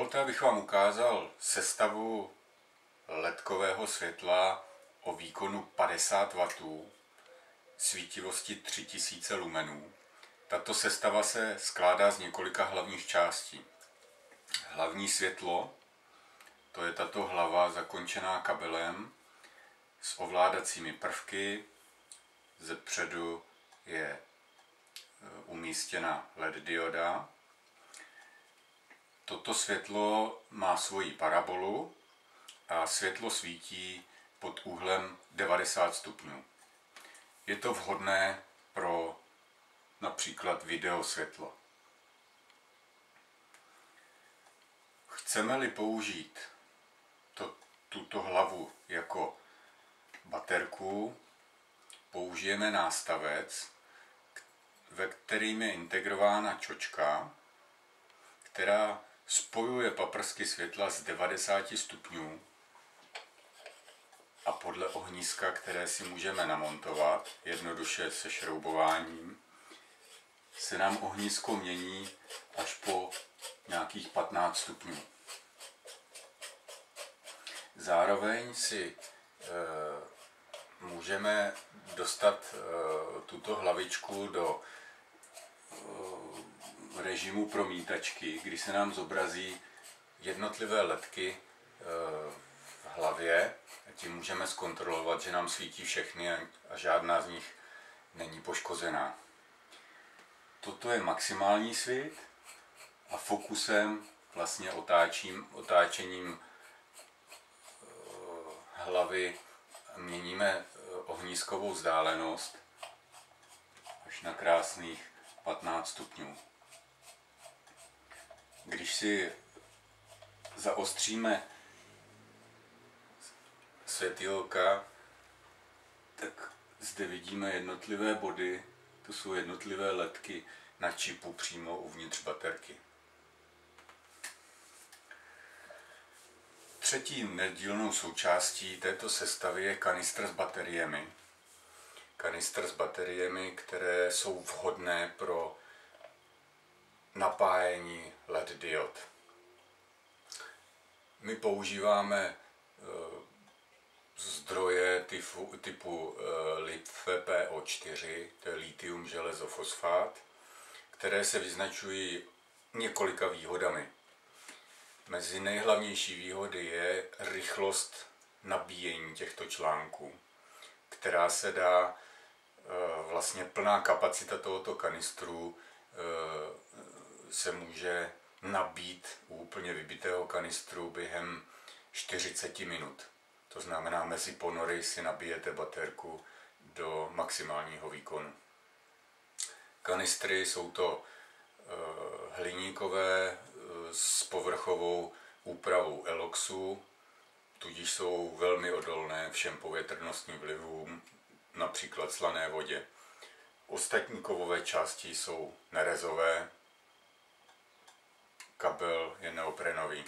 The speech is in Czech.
Dovolte, abych vám ukázal sestavu ledkového světla o výkonu 50 W, svítivosti 3000 lumenů. Tato sestava se skládá z několika hlavních částí. Hlavní světlo, to je tato hlava zakončená kabelem s ovládacími prvky. Zepředu je umístěna LED dioda. Toto světlo má svoji parabolu a světlo svítí pod úhlem 90 stupňů. Je to vhodné pro například videosvětlo. Chceme-li použít tuto hlavu jako baterku, použijeme nástavec, ve kterým je integrována čočka, která spojuje paprsky světla z 90 stupňů a podle ohniska, které si můžeme namontovat, jednoduše se šroubováním, se nám ohnisko mění až po nějakých 15 stupňů. Zároveň si můžeme dostat tuto hlavičku do režimu promítačky, kdy se nám zobrazí jednotlivé ledky v hlavě a tím můžeme zkontrolovat, že nám svítí všechny a žádná z nich není poškozená. Toto je maximální svit a fokusem, vlastně otáčením hlavy měníme ohniskovou vzdálenost až na krásných 15 stupňů. Když si zaostříme světýlka, tak zde vidíme jednotlivé body, to jsou jednotlivé ledky na čipu přímo uvnitř baterky. Třetí nedílnou součástí této sestavy je kanistr s bateriemi. Kanistr s bateriemi, které jsou vhodné pro napájení LED diod. My používáme zdroje typu LiFePO4, to je litium železo fosfát, které se vyznačují několika výhodami. Mezi nejhlavnější výhody je rychlost nabíjení těchto článků, která se dá, vlastně plná kapacita tohoto kanistru se může nabít u úplně vybitého kanistru během 40 minut. To znamená, mezi ponory si nabijete baterku do maximálního výkonu. Kanistry jsou to hliníkové s povrchovou úpravou eloxu, tudíž jsou velmi odolné všem povětrnostním vlivům, například slané vodě. Ostatní kovové části jsou nerezové, kabel je neoprenový.